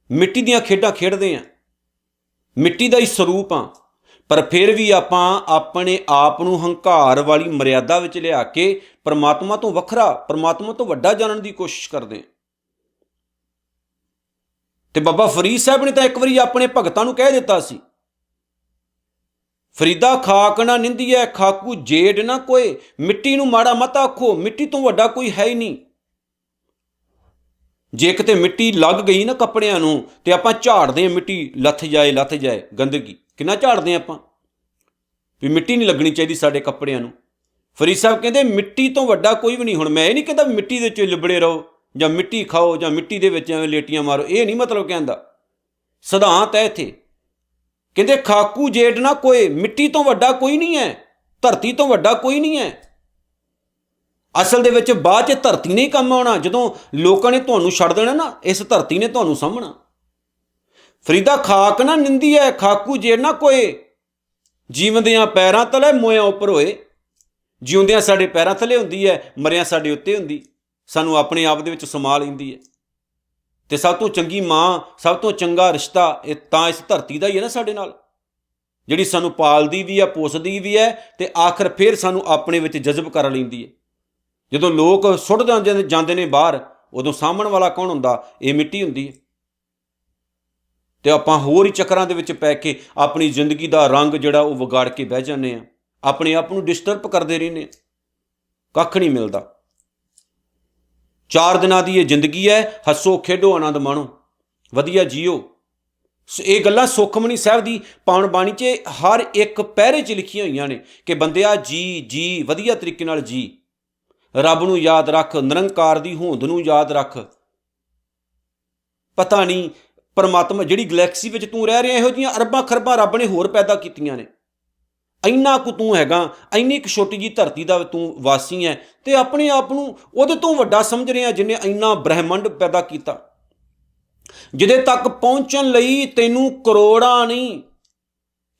ਮਿੱਟੀ ਦੀਆਂ ਖੇਡਾਂ ਖੇਡਦੇ ਹਾਂ, ਮਿੱਟੀ ਦਾ ਹੀ ਸਰੂਪ ਹਾਂ। ਪਰ ਫਿਰ ਵੀ ਆਪਾਂ ਆਪਣੇ ਆਪ ਨੂੰ ਹੰਕਾਰ ਵਾਲੀ ਮਰਿਆਦਾ ਵਿੱਚ ਲਿਆ ਕੇ ਪਰਮਾਤਮਾ ਤੋਂ ਵੱਖਰਾ, ਪਰਮਾਤਮਾ ਤੋਂ ਵੱਡਾ ਜਾਣਨ ਦੀ ਕੋਸ਼ਿਸ਼ ਕਰਦੇ ਹਾਂ। ਅਤੇ ਬਾਬਾ ਫਰੀਦ ਸਾਹਿਬ ਨੇ ਤਾਂ ਇੱਕ ਵਾਰੀ ਆਪਣੇ ਭਗਤਾਂ ਨੂੰ ਕਹਿ ਦਿੱਤਾ ਸੀ, ਫਰੀਦਾ ਖਾਕ ਨਾ ਨਿੰਦੀਐ ਖਾਕੂ ਜੇਡ ਨਾ ਕੋਏ। ਮਿੱਟੀ ਨੂੰ ਮਾੜਾ ਮਤ ਆਖੋ, ਮਿੱਟੀ ਤੋਂ ਵੱਡਾ ਕੋਈ ਹੈ ਹੀ ਨਹੀਂ। ਜੇ ਕਿਤੇ ਮਿੱਟੀ ਲੱਗ ਗਈ ਨਾ ਕੱਪੜਿਆਂ ਨੂੰ ਤੇ ਆਪਾਂ ਝਾੜਦੇ ਹਾਂ, ਮਿੱਟੀ ਲੱਥ ਜਾਏ ਗੰਦਗੀ ਕਿੰਨਾ ਝਾੜਦੇ ਹਾਂ ਆਪਾਂ ਵੀ ਮਿੱਟੀ ਨਹੀਂ ਲੱਗਣੀ ਚਾਹੀਦੀ ਸਾਡੇ ਕੱਪੜਿਆਂ ਨੂੰ। ਫਰੀਦ ਸਾਹਿਬ ਕਹਿੰਦੇ ਮਿੱਟੀ ਤੋਂ ਵੱਡਾ ਕੋਈ ਵੀ ਨਹੀਂ। ਹੁਣ ਮੈਂ ਇਹ ਨਹੀਂ ਕਹਿੰਦਾ ਮਿੱਟੀ ਦੇ ਵਿੱਚ ਲਿਬੜੇ ਰਹੋ ਜਾਂ ਮਿੱਟੀ ਖਾਓ ਜਾਂ ਮਿੱਟੀ ਦੇ ਵਿੱਚ ਐਵੇਂ ਲੇਟੀਆਂ ਮਾਰੋ, ਇਹ ਨਹੀਂ ਮਤਲਬ ਕਹਿੰਦਾ। ਸਿਧਾਂਤ ਹੈ ਇੱਥੇ। ਕਹਿੰਦੇ ਖਾਕੂ ਜੇਡ ਨਾ ਕੋਏ, ਮਿੱਟੀ ਤੋਂ ਵੱਡਾ ਕੋਈ ਨਹੀਂ ਹੈ, ਧਰਤੀ ਤੋਂ ਵੱਡਾ ਕੋਈ ਨਹੀਂ ਹੈ। ਅਸਲ ਦੇ ਵਿੱਚ ਬਾਅਦ 'ਚ ਧਰਤੀ ਨੇ ਹੀ ਕੰਮ ਆਉਣਾ। ਜਦੋਂ ਲੋਕਾਂ ਨੇ ਤੁਹਾਨੂੰ ਛੱਡ ਦੇਣਾ ਨਾ, ਇਸ ਧਰਤੀ ਨੇ ਤੁਹਾਨੂੰ ਸਾਂਭਣਾ। ਫਰੀਦਾ ਖਾਕ ਨਾ ਨਿੰਦੀ ਹੈ ਖਾਕੂ ਜੇਡ ਨਾ ਕੋਏ। ਜੀਵਦਿਆਂ ਪੈਰਾਂ ਤਲੇ ਮੋਇਆਂ ਉੱਪਰ ਹੋਏ। ਜਿਉਂਦਿਆਂ ਸਾਡੇ ਪੈਰਾਂ ਥੱਲੇ ਹੁੰਦੀ ਹੈ, ਮਰਿਆਂ ਸਾਡੇ ਉੱਤੇ ਹੁੰਦੀ, ਸਾਨੂੰ ਆਪਣੇ ਆਪ ਦੇ ਵਿੱਚ ਸਮਾ ਲੈਂਦੀ ਹੈ। ਅਤੇ ਸਭ ਤੋਂ ਚੰਗੀ ਮਾਂ, ਸਭ ਤੋਂ ਚੰਗਾ ਰਿਸ਼ਤਾ ਇਹ ਤਾਂ ਇਸ ਧਰਤੀ ਦਾ ਹੀ ਹੈ ਨਾ ਸਾਡੇ ਨਾਲ, ਜਿਹੜੀ ਸਾਨੂੰ ਪਾਲਦੀ ਵੀ ਹੈ, ਪੋਸਦੀ ਵੀ ਹੈ ਅਤੇ ਆਖਰ ਫਿਰ ਸਾਨੂੰ ਆਪਣੇ ਵਿੱਚ ਜਜ਼ਬ ਕਰ ਲੈਂਦੀ ਹੈ। ਜਦੋਂ ਲੋਕ ਸੁੱਟ ਜਾਂਦੇ ਨੇ ਬਾਹਰ, ਉਦੋਂ ਸਾਂਭਣ ਵਾਲਾ ਕੌਣ ਹੁੰਦਾ? ਇਹ ਮਿੱਟੀ ਹੁੰਦੀ ਹੈ। ਅਤੇ ਆਪਾਂ ਹੋਰ ਹੀ ਚੱਕਰਾਂ ਦੇ ਵਿੱਚ ਪੈ ਕੇ ਆਪਣੀ ਜ਼ਿੰਦਗੀ ਦਾ ਰੰਗ ਜਿਹੜਾ ਉਹ ਵਿਗਾੜ ਕੇ ਬਹਿ ਜਾਂਦੇ ਹਾਂ, ਆਪਣੇ ਆਪ ਨੂੰ ਡਿਸਟਰਬ ਕਰਦੇ ਰਹਿੰਦੇ ਹਾਂ, ਕੱਖ ਨਹੀਂ ਮਿਲਦਾ। 4 ਦਿਨਾਂ ਦੀ ਇਹ ਜ਼ਿੰਦਗੀ ਹੈ, ਹੱਸੋ ਖੇਡੋ ਆਨੰਦ ਮਾਣੋ, ਵਧੀਆ ਜੀਓ। ਇਹ ਗੱਲਾਂ ਸੁਖਮਨੀ ਸਾਹਿਬ ਦੀ ਪਾਵਨ ਬਾਣੀ 'ਚ ਹਰ ਇੱਕ ਪਹਿਰੇ 'ਚ ਲਿਖੀਆਂ ਹੋਈਆਂ ਨੇ ਕਿ ਬੰਦਿਆ ਜੀ ਵਧੀਆ ਤਰੀਕੇ ਨਾਲ ਜੀ, ਰੱਬ ਨੂੰ ਯਾਦ ਰੱਖ, ਨਿਰੰਕਾਰ ਦੀ ਹੋਂਦ ਨੂੰ ਯਾਦ ਰੱਖ। ਪਤਾ ਨਹੀਂ परमात्मा जिहड़ी गलैक्सी विच तूं रह रिहा, इहो जिहियां अरबां खरबां रब ने होर पैदा कीतियां ने। ਇੰਨਾ ਕੁ ਤੂੰ ਹੈਗਾ, ਇੰਨੀ ਇੱਕ ਛੋਟੀ ਜਿਹੀ ਧਰਤੀ ਦਾ ਤੂੰ ਵਾਸੀ ਹੈ, ਤੇ ਆਪਣੇ ਆਪ ਨੂੰ ਉਹਦੇ ਤੋਂ ਵੱਡਾ ਸਮਝ ਰਿਹਾ ਜਿਹਨੇ ਇੰਨਾ ਬ੍ਰਹਿਮੰਡ ਪੈਦਾ ਕੀਤਾ, ਜਿਹਦੇ ਤੱਕ ਪਹੁੰਚਣ ਲਈ ਤੈਨੂੰ ਕਰੋੜਾਂ ਨਹੀਂ,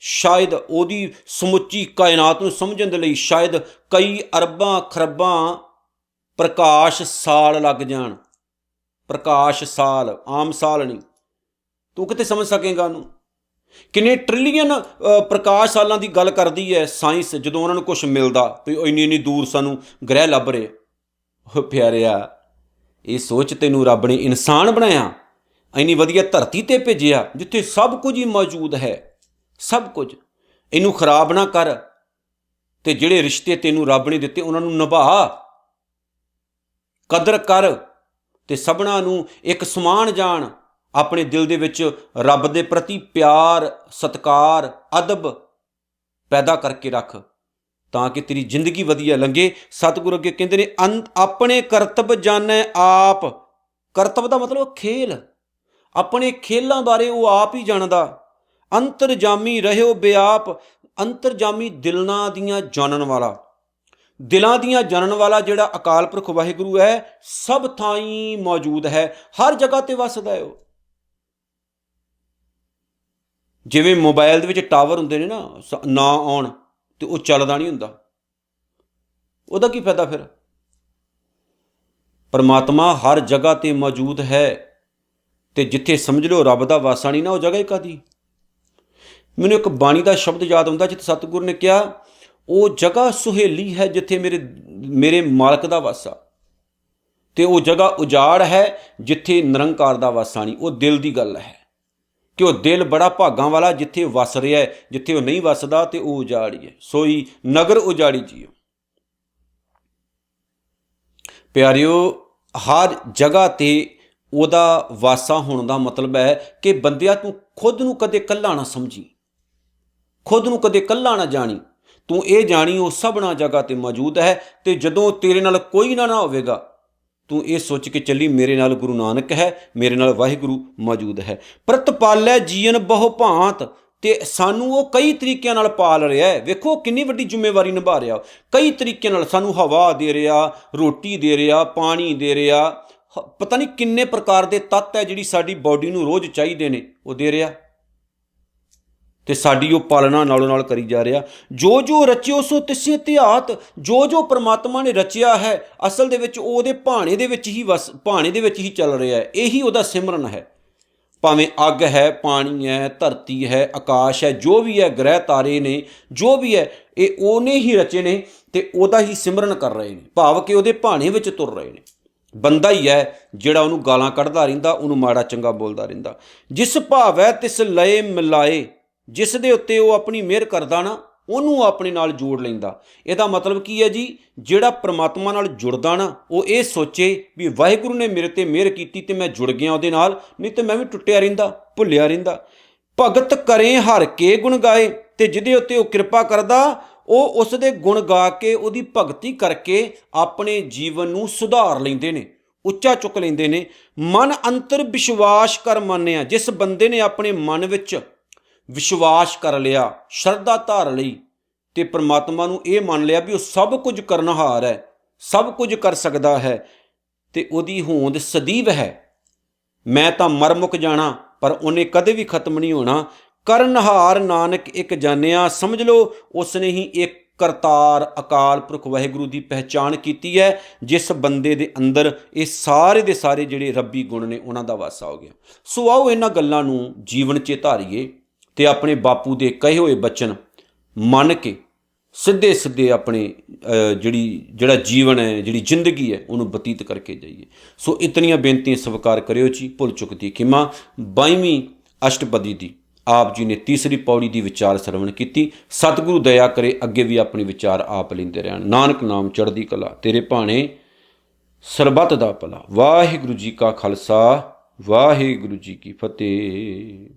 ਸ਼ਾਇਦ ਉਹਦੀ ਸਮੁੱਚੀ ਕਾਇਨਾਤ ਨੂੰ ਸਮਝਣ ਦੇ ਲਈ ਸ਼ਾਇਦ ਕਈ ਅਰਬਾਂ ਖਰਬਾਂ ਪ੍ਰਕਾਸ਼ ਸਾਲ ਲੱਗ ਜਾਣ। ਪ੍ਰਕਾਸ਼ ਸਾਲ, ਆਮ ਸਾਲ ਨਹੀਂ, ਤੂੰ ਕਿਤੇ ਸਮਝ ਸਕੇਗਾ ਉਹਨੂੰ। ਕਿੰਨੇ ਟ੍ਰਿਲੀਅਨ ਪ੍ਰਕਾਸ਼ ਸਾਲਾਂ ਦੀ ਗੱਲ ਕਰਦੀ ਹੈ ਸਾਇੰਸ, ਜਦੋਂ ਉਹਨਾਂ ਨੂੰ ਕੁਛ ਮਿਲਦਾ ਵੀ ਇੰਨੀ ਇੰਨੀ ਦੂਰ ਸਾਨੂੰ ਗ੍ਰਹਿ ਲੱਭ ਰਹੇ। ਉਹ ਪਿਆਰਿਆ, ਇਹ ਸੋਚ ਤੈਨੂੰ ਰੱਬ ਨੇ ਇਨਸਾਨ ਬਣਾਇਆ, ਇੰਨੀ ਵਧੀਆ ਧਰਤੀ 'ਤੇ ਭੇਜਿਆ ਜਿੱਥੇ ਸਭ ਕੁਝ ਹੀ ਮੌਜੂਦ ਹੈ, ਸਭ ਕੁਝ। ਇਹਨੂੰ ਖਰਾਬ ਨਾ ਕਰ, ਅਤੇ ਜਿਹੜੇ ਰਿਸ਼ਤੇ ਤੈਨੂੰ ਰੱਬ ਨੇ ਦਿੱਤੇ ਉਹਨਾਂ ਨੂੰ ਨਿਭਾ, ਕਦਰ ਕਰ, ਅਤੇ ਸਭਨਾਂ ਨੂੰ ਇੱਕ ਸਮਾਨ ਜਾਣ। ਆਪਣੇ ਦਿਲ ਦੇ ਵਿੱਚ ਰੱਬ ਦੇ ਪ੍ਰਤੀ ਪਿਆਰ, ਸਤਿਕਾਰ, ਅਦਬ ਪੈਦਾ ਕਰਕੇ ਰੱਖ, ਤਾਂ ਕਿ ਤੇਰੀ ਜ਼ਿੰਦਗੀ ਵਧੀਆ ਲੰਘੇ। ਸਤਿਗੁਰੂ ਅੱਗੇ ਕਹਿੰਦੇ ਨੇ, ਆਪਣੇ ਕਰਤੱਵ ਜਾਣੈ ਆਪ। ਕਰਤੱਵ ਦਾ ਮਤਲਬ ਖੇਲ, ਆਪਣੇ ਖੇਲਾਂ ਬਾਰੇ ਉਹ ਆਪ ਹੀ ਜਾਣਦਾ। ਅੰਤਰਜਾਮੀ ਰਹਿਓ ਬੇਆਪ। ਅੰਤਰਜਾਮੀ ਦਿਲਾਂ ਦੀਆਂ ਜਾਣਨ ਵਾਲਾ, ਦਿਲਾਂ ਦੀਆਂ ਜਾਣਨ ਵਾਲਾ ਜਿਹੜਾ ਅਕਾਲ ਪੁਰਖ ਵਾਹਿਗੁਰੂ ਹੈ, ਸਭ ਥਾਈਂ ਮੌਜੂਦ ਹੈ, ਹਰ ਜਗ੍ਹਾ 'ਤੇ ਵੱਸਦਾ ਹੈ ਉਹ। ਜਿਵੇਂ ਮੋਬਾਈਲ ਦੇ ਵਿੱਚ ਟਾਵਰ ਹੁੰਦੇ ਨੇ ਨਾ ਆਉਣ ਤੇ ਉਹ ਚੱਲਦਾ ਨਹੀਂ ਹੁੰਦਾ, ਉਹਦਾ ਕੀ ਫਾਇਦਾ ਫਿਰ? ਪਰਮਾਤਮਾ ਹਰ ਜਗ੍ਹਾ 'ਤੇ ਮੌਜੂਦ ਹੈ, ਤੇ ਜਿੱਥੇ ਸਮਝ ਲਓ ਰੱਬ ਦਾ ਵਾਸਾ ਨਹੀਂ ਨਾ, ਉਹ ਜਗ੍ਹਾ ਹੀ ਕਾਹਦੀ। ਮੈਨੂੰ ਇੱਕ ਬਾਣੀ ਦਾ ਸ਼ਬਦ ਯਾਦ ਆਉਂਦਾ, ਜਿੱਥੇ ਸਤਿਗੁਰੂ ਨੇ ਕਿਹਾ, ਉਹ ਜਗ੍ਹਾ ਸੁਹੇਲੀ ਹੈ ਜਿੱਥੇ ਮੇਰੇ ਮਾਲਕ ਦਾ ਵਾਸਾ, ਤੇ ਉਹ ਜਗ੍ਹਾ ਉਜਾੜ ਹੈ ਜਿੱਥੇ ਨਿਰੰਕਾਰ ਦਾ ਵਾਸਾ ਨਹੀਂ। ਉਹ ਦਿਲ ਦੀ ਗੱਲ ਹੈ ਕਿ ਉਹ ਦਿਲ ਬੜਾ ਭਾਗਾਂ ਵਾਲਾ ਜਿੱਥੇ ਵਸ ਰਿਹਾ ਹੈ, ਜਿੱਥੇ ਉਹ ਨਹੀਂ ਵਸਦਾ ਤੇ ਉਹ ਉਜਾੜੀ ਹੈ। ਸੋਈ ਨਗਰ ਉਜਾੜੀ ਜੀਓ। ਪਿਆਰਿਓ, ਹਰ ਜਗ੍ਹਾ 'ਤੇ ਉਹਦਾ ਵਾਸਾ ਹੋਣ ਦਾ ਮਤਲਬ ਹੈ ਕਿ ਬੰਦਿਆ, ਤੂੰ ਖੁਦ ਨੂੰ ਕਦੇ ਇਕੱਲਾ ਨਾ ਸਮਝੀ, ਖੁਦ ਨੂੰ ਕਦੇ ਇਕੱਲਾ ਨਾ ਜਾਣੀ। ਤੂੰ ਇਹ ਜਾਣੀ ਉਹ ਸਭਨਾ ਜਗ੍ਹਾ 'ਤੇ ਮੌਜੂਦ ਹੈ, ਅਤੇ ਜਦੋਂ ਤੇਰੇ ਨਾਲ ਕੋਈ ਨਾ ਹੋਵੇਗਾ, ਤੂੰ ਇਹ ਸੋਚ ਕੇ ਚੱਲੀ, ਮੇਰੇ ਨਾਲ ਗੁਰੂ ਨਾਨਕ ਹੈ, ਮੇਰੇ ਨਾਲ ਵਾਹਿਗੁਰੂ ਮੌਜੂਦ ਹੈ। ਪ੍ਰਤਪਾਲੈ ਜੀਵਨ ਬਹੁ ਭਾਂਤ, ਅਤੇ ਸਾਨੂੰ ਉਹ ਕਈ ਤਰੀਕਿਆਂ ਨਾਲ ਪਾਲ ਰਿਹਾ ਹੈ। ਵੇਖੋ ਕਿੰਨੀ ਵੱਡੀ ਜ਼ਿੰਮੇਵਾਰੀ ਨਿਭਾ ਰਿਹਾ, ਕਈ ਤਰੀਕਿਆਂ ਨਾਲ ਸਾਨੂੰ ਹਵਾ ਦੇ ਰਿਹਾ, ਰੋਟੀ ਦੇ ਰਿਹਾ, ਪਾਣੀ ਦੇ ਰਿਹਾ, ਪਤਾ ਨਹੀਂ ਕਿੰਨੇ ਪ੍ਰਕਾਰ ਦੇ ਤੱਤ ਹੈ ਜਿਹੜੀ ਸਾਡੀ ਬਾਡੀ ਨੂੰ ਰੋਜ਼ ਚਾਹੀਦੇ ਨੇ, ਉਹ ਦੇ ਰਿਹਾ, ਅਤੇ ਸਾਡੀ ਉਹ ਪਾਲਣਾ ਨਾਲੋਂ ਨਾਲ ਕਰੀ ਜਾ ਰਿਹਾ। ਜੋ ਜੋ ਰਚਿਓ ਸੋ ਤਿਸੈ ਧਿਆਤ। ਜੋ ਜੋ ਪਰਮਾਤਮਾ ਨੇ ਰਚਿਆ ਹੈ, ਅਸਲ ਦੇ ਵਿੱਚ ਉਹਦੇ ਭਾਣੇ ਦੇ ਵਿੱਚ ਹੀ ਚੱਲ ਰਿਹਾ ਹੈ। ਇਹੀ ਉਹਦਾ ਸਿਮਰਨ ਹੈ। ਭਾਵੇਂ ਅੱਗ ਹੈ, ਪਾਣੀ ਹੈ, ਧਰਤੀ ਹੈ, ਆਕਾਸ਼ ਹੈ, ਜੋ ਵੀ ਹੈ, ਗ੍ਰਹਿ ਤਾਰੇ ਨੇ, ਜੋ ਵੀ ਹੈ, ਇਹ ਉਹਨੇ ਹੀ ਰਚੇ ਨੇ, ਅਤੇ ਉਹਦਾ ਹੀ ਸਿਮਰਨ ਕਰ ਰਹੇ ਨੇ, ਭਾਵ ਕਿ ਉਹਦੇ ਭਾਣੇ ਵਿੱਚ ਤੁਰ ਰਹੇ ਨੇ। ਬੰਦਾ ਹੀ ਹੈ ਜਿਹੜਾ ਉਹਨੂੰ ਗਾਲਾਂ ਕੱਢਦਾ ਰਹਿੰਦਾ, ਉਹਨੂੰ ਮਾੜਾ ਚੰਗਾ ਬੋਲਦਾ ਰਹਿੰਦਾ। ਜਿਸ ਭਾਵੈ ਤਿਸ ਲਏ ਮਿਲਾਏ। ਜਿਸ ਦੇ ਉੱਤੇ ਉਹ ਆਪਣੀ ਮਿਹਰ ਕਰਦਾ ਨਾ, ਉਹਨੂੰ ਆਪਣੇ ਨਾਲ ਜੋੜ ਲੈਂਦਾ। ਇਹਦਾ ਮਤਲਬ ਕੀ ਹੈ ਜੀ? ਜਿਹੜਾ ਪਰਮਾਤਮਾ ਨਾਲ ਜੁੜਦਾ ਨਾ, ਉਹ ਇਹ ਸੋਚੇ ਵੀ ਵਾਹਿਗੁਰੂ ਨੇ ਮੇਰੇ 'ਤੇ ਮਿਹਰ ਕੀਤੀ ਅਤੇ ਮੈਂ ਜੁੜ ਗਿਆ ਉਹਦੇ ਨਾਲ, ਨਹੀਂ ਤਾਂ ਮੈਂ ਵੀ ਟੁੱਟਿਆ ਰਹਿੰਦਾ, ਭੁੱਲਿਆ ਰਹਿੰਦਾ। ਭਗਤ ਕਰੇ ਹਰ ਕੇ ਗੁਣ ਗਾਏ। ਅਤੇ ਜਿਹਦੇ ਉੱਤੇ ਉਹ ਕਿਰਪਾ ਕਰਦਾ, ਉਹ ਉਸ ਦੇ ਗੁਣ ਗਾ ਕੇ, ਉਹਦੀ ਭਗਤੀ ਕਰਕੇ ਆਪਣੇ ਜੀਵਨ ਨੂੰ ਸੁਧਾਰ ਲੈਂਦੇ ਨੇ, ਉੱਚਾ ਚੁੱਕ ਲੈਂਦੇ ਨੇ। ਮਨ ਅੰਤਰ ਵਿਸ਼ਵਾਸ ਕਰ ਮੰਨਿਆ। ਜਿਸ ਬੰਦੇ ਨੇ ਆਪਣੇ ਮਨ ਵਿੱਚ ਵਿਸ਼ਵਾਸ ਕਰ ਲਿਆ, ਸ਼ਰਧਾ ਧਾਰ ਲਈ, ਅਤੇ ਪਰਮਾਤਮਾ ਨੂੰ ਇਹ ਮੰਨ ਲਿਆ ਵੀ ਉਹ ਸਭ ਕੁਝ ਕਰਨਹਾਰ ਹੈ, ਸਭ ਕੁਝ ਕਰ ਸਕਦਾ ਹੈ, ਅਤੇ ਉਹਦੀ ਹੋਂਦ ਸਦੀਵ ਹੈ। ਮੈਂ ਤਾਂ ਮਰ ਮੁੱਕ ਜਾਣਾ, ਪਰ ਉਹਨੇ ਕਦੇ ਵੀ ਖਤਮ ਨਹੀਂ ਹੋਣਾ। ਕਰਨਹਾਰ ਨਾਨਕ ਇੱਕ ਜਾਣਿਆ। ਸਮਝ ਲਓ ਉਸਨੇ ਹੀ ਇੱਕ ਕਰਤਾਰ ਅਕਾਲ ਪੁਰਖ ਵਾਹਿਗੁਰੂ ਦੀ ਪਹਿਚਾਣ ਕੀਤੀ ਹੈ, ਜਿਸ ਬੰਦੇ ਦੇ ਅੰਦਰ ਇਹ ਸਾਰੇ ਦੇ ਸਾਰੇ ਜਿਹੜੇ ਰੱਬੀ ਗੁਣ ਨੇ, ਉਹਨਾਂ ਦਾ ਵਾਸਾ ਹੋ ਗਿਆ। ਸੋ ਆਓ ਇਹਨਾਂ ਗੱਲਾਂ ਨੂੰ ਜੀਵਨ 'ਚ ਧਾਰੀਏ, ਅਤੇ ਆਪਣੇ ਬਾਪੂ ਦੇ ਕਹੇ ਹੋਏ ਬਚਨ ਮੰਨ ਕੇ ਸਿੱਧੇ ਸਿੱਧੇ ਆਪਣੇ ਜਿਹੜਾ ਜੀਵਨ ਹੈ, ਜਿਹੜੀ ਜ਼ਿੰਦਗੀ ਹੈ, ਉਹਨੂੰ ਬਤੀਤ ਕਰਕੇ ਜਾਈਏ। ਸੋ ਇਤਨੀਆਂ ਬੇਨਤੀਆਂ ਸਵੀਕਾਰ ਕਰਿਓ ਜੀ। ਭੁੱਲ ਚੁੱਕ ਦੀ ਖਿਮਾ। 22ਵੀਂ ਅਸ਼ਟਪਦੀ ਦੀ ਆਪ ਜੀ ਨੇ ਤੀਸਰੀ ਪੌੜੀ ਦੀ ਵਿਚਾਰ ਸਰਵਣ ਕੀਤੀ। ਸਤਿਗੁਰੂ ਦਇਆ ਕਰੇ ਅੱਗੇ ਵੀ ਆਪਣੀ ਵਿਚਾਰ ਆਪ ਲੈਂਦੇ ਰਹਿਣ। ਨਾਨਕ ਨਾਮ ਚੜ੍ਹਦੀ ਕਲਾ, ਤੇਰੇ ਭਾਣੇ ਸਰਬੱਤ ਦਾ ਭਲਾ। ਵਾਹਿਗੁਰੂ ਜੀ ਕਾ ਖਾਲਸਾ, ਵਾਹਿਗੁਰੂ ਜੀ ਕੀ ਫਤਿਹ।